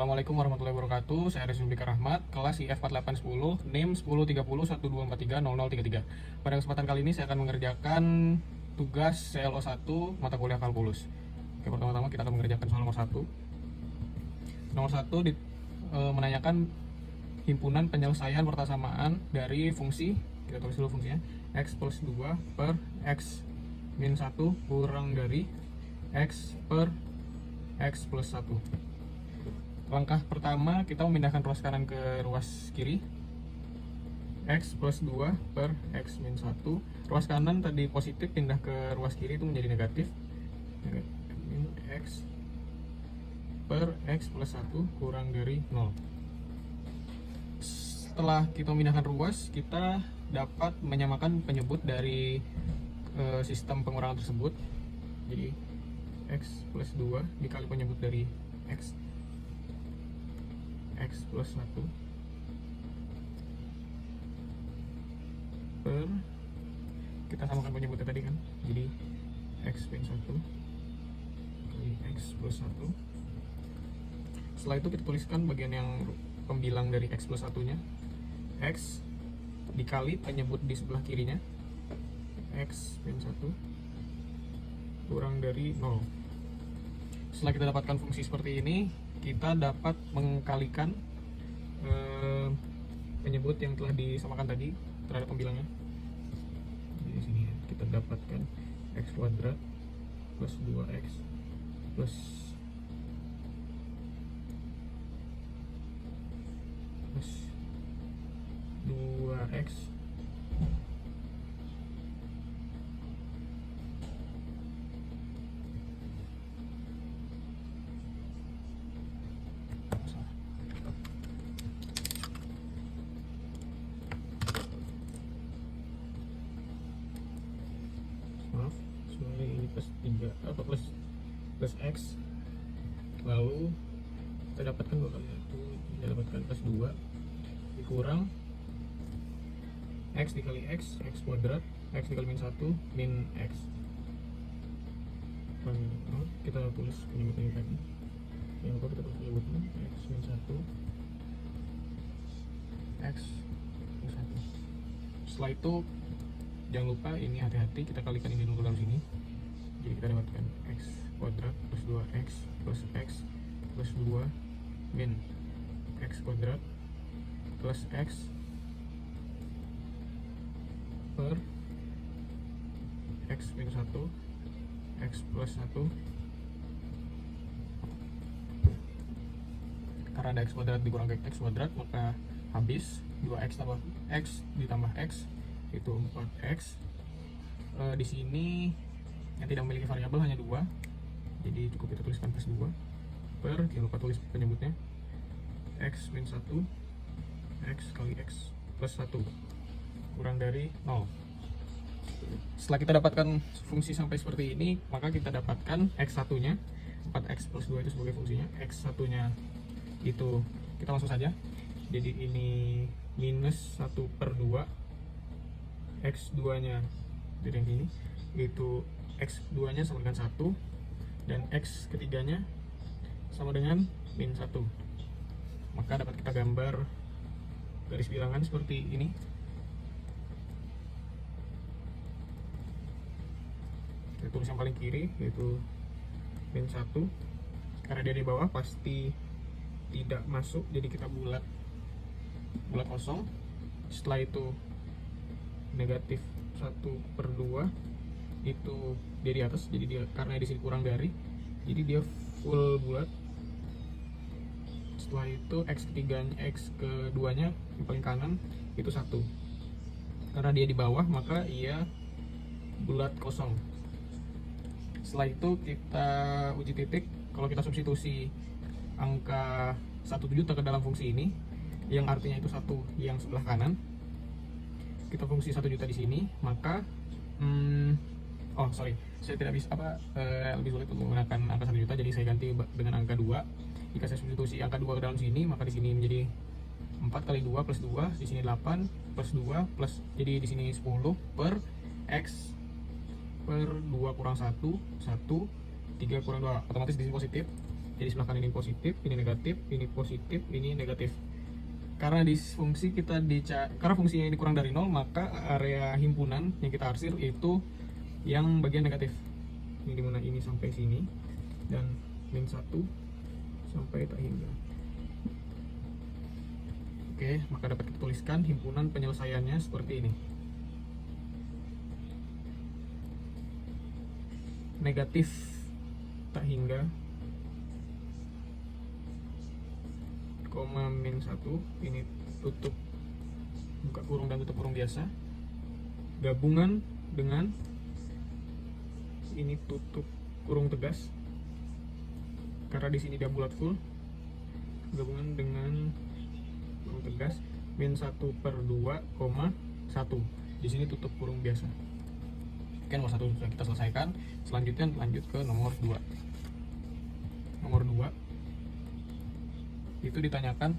Assalamualaikum warahmatullahi wabarakatuh. Saya Aris Zulfikar Rahmat, kelas IF 4810, NIM 103012430033. Pada kesempatan kali ini saya akan mengerjakan tugas CLO1 mata kuliah kalkulus. Oke, pertama-tama kita akan mengerjakan soal nomor 1. Nomor 1 menanyakan himpunan penyelesaian persamaan dari fungsi, kita tulis dulu fungsinya, x plus 2 per x min 1 kurang dari x per x plus 1. Langkah pertama, kita memindahkan ruas kanan ke ruas kiri. X plus 2 per X min 1. Ruas kanan tadi positif, pindah ke ruas kiri itu menjadi negatif. Min X per X plus 1 kurang dari 0. Setelah kita memindahkan ruas, kita dapat menyamakan penyebut dari sistem pengurangan tersebut. Jadi X plus 2 dikali penyebut dari X plus 1 per, kita samakan penyebutnya tadi kan, jadi X min 1 kali X plus 1. Setelah itu kita tuliskan bagian yang pembilang dari X plus 1 nya, X dikali penyebut di sebelah kirinya, X min 1 kurang dari 0. Setelah kita dapatkan fungsi seperti ini, kita dapat mengkalikan penyebut yang telah disamakan tadi terhadap pembilangnya. Di sini kita dapatkan x kuadrat plus 2x plus 2x sebenarnya ini plus 3 atau plus x, lalu kita dapatkan 2 kali 1, kita dapatkan plus 2 dikurang x dikali x kuadrat, x dikali min 1 min x. Kita tulis penyebutnya tadi, yang lupa kita tulis penyebutnya x min 1 x min 1. Setelah itu jangan lupa ini, hati-hati kita kalikan ini dulu dalam sini. Jadi kita dapatkan x kuadrat plus 2x plus x plus 2 min x kuadrat plus x per x min 1 x plus 1. Karena ada x kuadrat dikurang x kuadrat, maka habis 2x tambah x ditambah x itu 4x. Di sini yang tidak memiliki variabel hanya 2, jadi cukup kita tuliskan plus 2 per, jangan lupa tulis penyebutnya, x min 1 x kali x plus 1 kurang dari 0. Setelah kita dapatkan fungsi sampai seperti ini, maka kita dapatkan x1 nya 4x plus 2 itu sebagai fungsinya. X1 nya itu kita langsung saja, jadi ini minus 1 per 2, x2 nya dari yang ini itu x2 nya sama dengan 1 dan x ketiganya sama dengan min 1. Maka dapat kita gambar garis bilangan seperti ini. Kita tulis yang paling kiri yaitu min 1, karena dia di bawah pasti tidak masuk, jadi kita bulat kosong. Setelah itu negatif 1 per 2 itu dia di atas, jadi dia karena di sini kurang dari, jadi dia full bulat. Setelah itu x ketiganya, x keduanya yang paling kanan itu 1, karena dia di bawah maka ia bulat kosong. Setelah itu kita uji titik. Kalau kita substitusi angka 1 juta ke dalam fungsi ini, yang artinya itu 1 yang sebelah kanan, kita fungsi 1 juta di sini, maka saya tidak bisa lebih sulit untuk menggunakan angka 1 juta, jadi saya ganti dengan angka 2. Jika saya substitusi angka 2 ke dalam sini, maka di sini menjadi 4 kali 2 plus 2, di sini 8 plus 2 plus, jadi di sini 10 per x per 2 kurang 1, 3 kurang 2, otomatis di sini positif, Jadi sebelah kanan ini positif, ini negatif, ini positif, ini negatif. Karena di fungsi kita karena fungsinya ini kurang dari 0, maka area himpunan yang kita arsir itu yang bagian negatif. Ini dimana ini sampai sini dan min 1 sampai tak hingga. Oke, maka dapat kita tuliskan himpunan penyelesaiannya seperti ini. Negatif tak hingga, koma min 1, ini tutup buka kurung dan tutup kurung biasa, gabungan dengan ini tutup kurung tegas karena di sini dia bulat full, gabungan dengan kurung tegas min 1/2,1, di sini tutup kurung biasa. Oke, nomor 1 sudah kita selesaikan. Selanjutnya lanjut ke nomor 2. Nomor 2 itu ditanyakan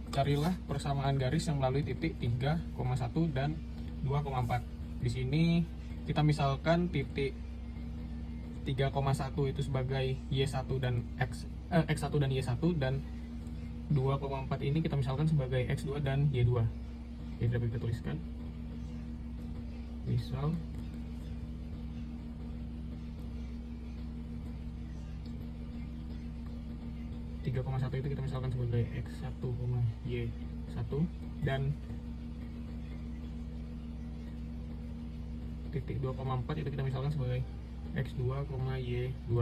carilah persamaan garis yang melalui titik 3,1 dan 2,4. Di sini kita misalkan titik 3,1 itu sebagai Y1 dan X1 dan Y1, dan 2,4 ini kita misalkan sebagai X2 dan Y2. Jadi dapat kita tuliskan misal 3,1 itu kita misalkan sebagai X1, Y1, dan titik 2,4 itu kita misalkan sebagai X2, Y2.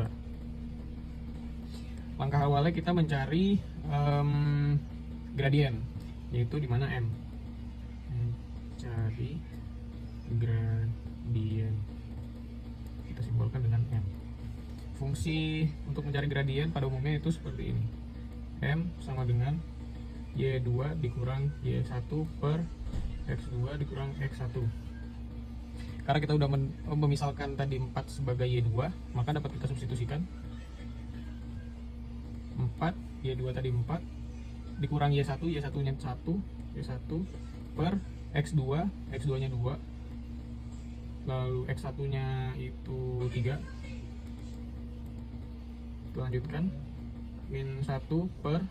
Langkah awalnya kita mencari gradien, yaitu di mana M. Mencari gradien, kita simbolkan dengan M. Fungsi untuk mencari gradien pada umumnya itu seperti ini. M sama dengan Y2 dikurang Y1 per X2 dikurang X1. Karena kita udah memisalkan tadi 4 sebagai Y2, maka dapat kita substitusikan 4, Y2 tadi 4 dikurang Y1, Y1 nya 1, Y1 per X2, X2 nya 2, lalu X1 nya itu 3. Lanjutkan min 1 per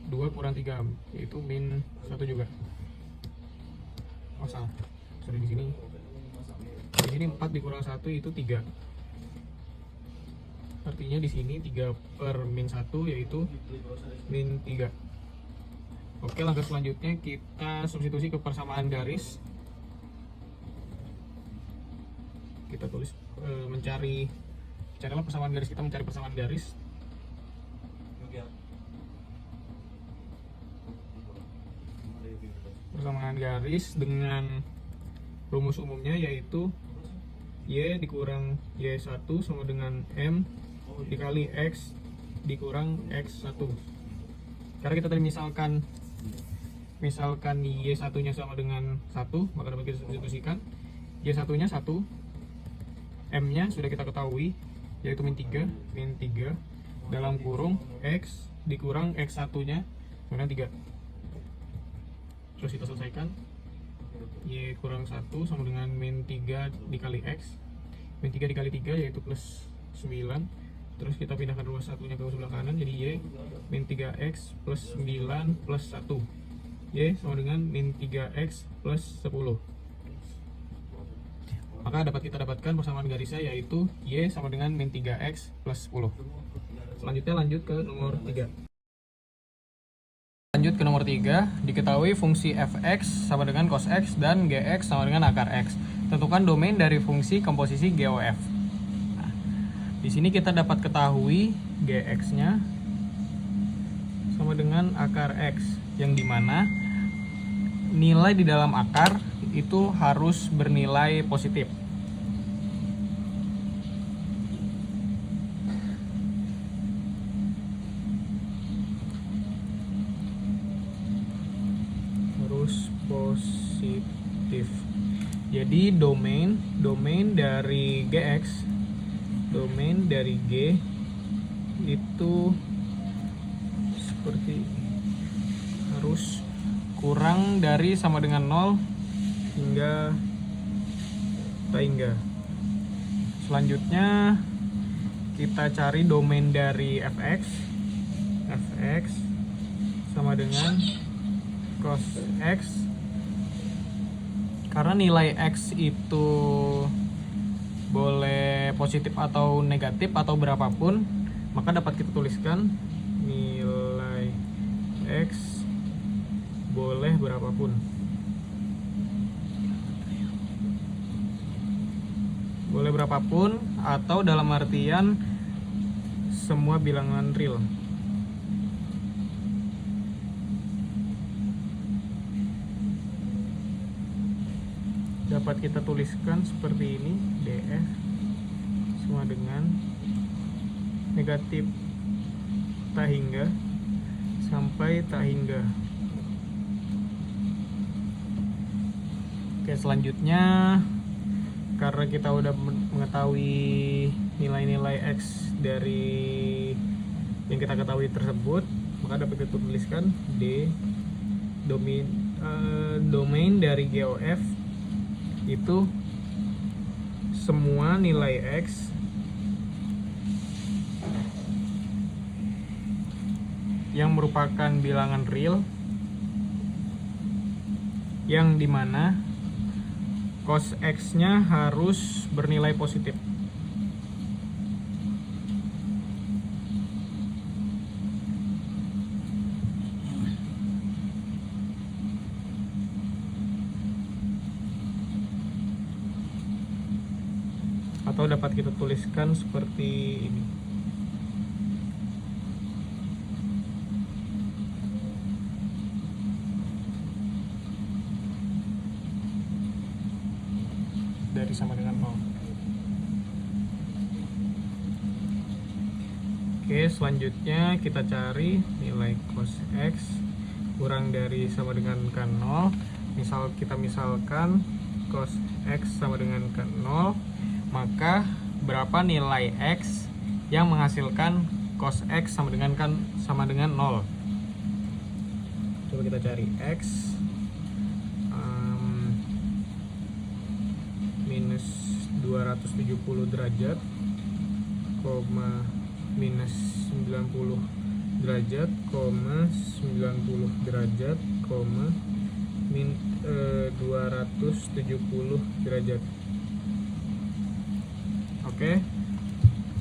2 kurang 3, yaitu min 1 juga. Oh salah, sorry, di sini 4 dikurang 1 itu 3. Artinya di sini 3 per min 1 yaitu min 3. Oke, langkah selanjutnya kita substitusi ke persamaan garis. Kita tulis carilah persamaan garis, kita mencari persamaan garis. Persamaan garis dengan rumus umumnya yaitu Y dikurang Y1 sama dengan M dikali X dikurang X1. Karena kita tadi misalkan Y1 nya sama dengan 1, maka dapat kita substitusikan Y1 nya 1, M nya sudah kita ketahui yaitu min 3 dalam kurung X dikurang X1 nya dengan 3. Terus kita selesaikan, Y kurang 1 sama dengan min 3 dikali X, min 3 dikali 3 yaitu plus 9. Terus kita pindahkan ruas satunya ke sebelah kanan, jadi Y min 3X plus 9 plus 1, Y sama dengan min 3X plus 10. Maka dapat kita dapatkan persamaan garisnya yaitu Y sama dengan min 3X plus 10. Selanjutnya lanjut ke nomor 3. Lanjut ke nomor 3, diketahui fungsi fx sama dengan cos x dan gx sama dengan akar x. Tentukan domain dari fungsi komposisi GOF. Nah, di sini kita dapat ketahui gx-nya sama dengan akar x, yang dimana nilai di dalam akar itu harus bernilai positif. Positif. Jadi domain dari GX, domain dari G itu seperti harus kurang dari sama dengan 0 hingga tak hingga. Selanjutnya kita cari domain dari fx. Fx sama dengan cos x. Karena nilai x itu boleh positif atau negatif atau berapapun, maka dapat kita tuliskan nilai x boleh berapapun. Boleh berapapun atau dalam artian semua bilangan real. Dapat kita tuliskan seperti ini, df sama dengan negatif tak hingga sampai tak hingga. Oke, selanjutnya karena kita udah mengetahui nilai-nilai x dari yang kita ketahui tersebut, maka dapat kita tuliskan d domain dari GOF itu semua nilai x yang merupakan bilangan real, yang dimana cos x nya harus bernilai positif. Atau dapat kita tuliskan seperti ini. Dari sama dengan 0. Oke, selanjutnya kita cari nilai cos x kurang dari sama dengan kan 0. Misalkan cos x sama dengan kan 0, maka berapa nilai x yang menghasilkan cos x sama dengan 0. Coba kita cari x minus 270 derajat, minus 90 derajat, 90 derajat, 270 derajat. Oke,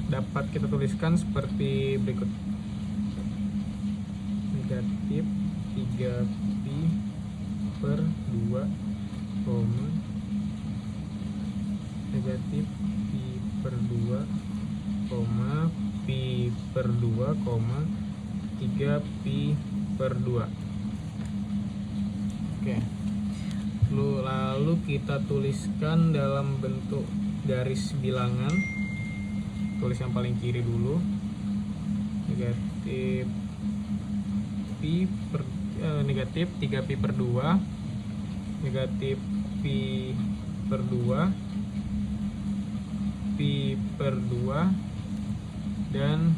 dapat kita tuliskan seperti berikut. Negatif 3pi per 2, negatif pi per 2, pi per 2, 3pi per 2. Oke, lalu kita tuliskan dalam bentuk garis bilangan. Tulis yang paling kiri dulu, negatif negatif 3pi per 2, negatif pi per 2, pi per 2, dan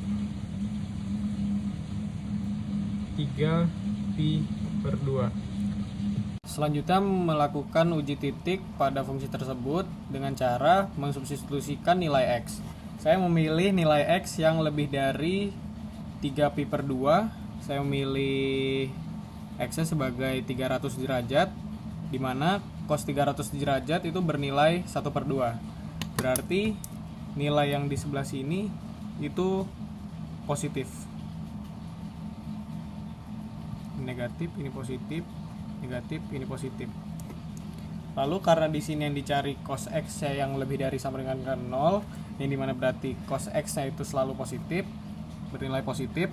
3pi per 2. Selanjutnya melakukan uji titik pada fungsi tersebut dengan cara mensubstitusikan nilai x. Saya memilih nilai x yang lebih dari 3pi per 2. Saya memilih x-nya sebagai 300 derajat, di mana cos 300 derajat itu bernilai 1 per 2. Berarti nilai yang di sebelah sini itu positif. Negatif, ini positif, negatif, ini positif. Lalu karena di sini yang dicari cos x-nya yang lebih dari sama dengan 0, yang dimana berarti cos x-nya itu selalu positif, bernilai positif,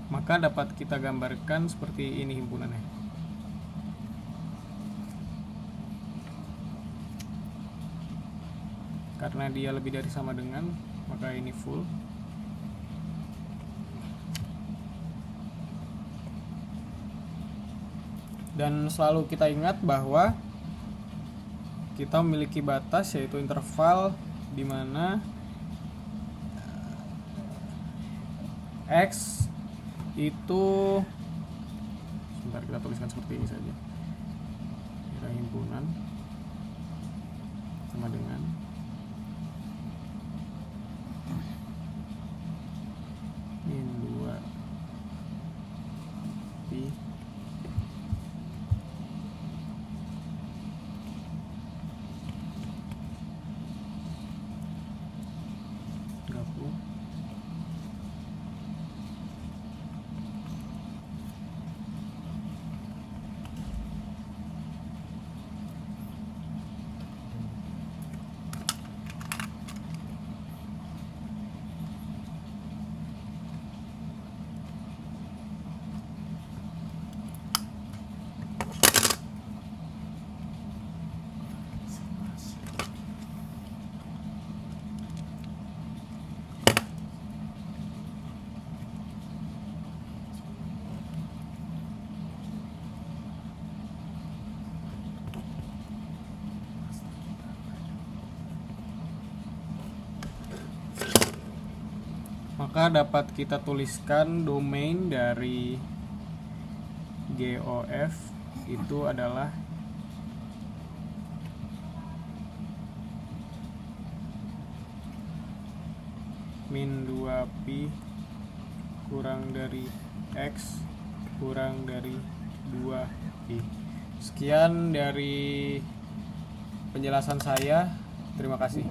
maka dapat kita gambarkan seperti ini himpunannya. Karena dia lebih dari sama dengan, maka ini full. Dan selalu kita ingat bahwa kita memiliki batas, yaitu interval di mana x itu, sebentar kita tuliskan seperti ini saja, nilai himpunan sama dengan maka dapat kita tuliskan domain dari GOF itu adalah min 2pi kurang dari X kurang dari 2pi. Sekian dari penjelasan saya. Terima kasih.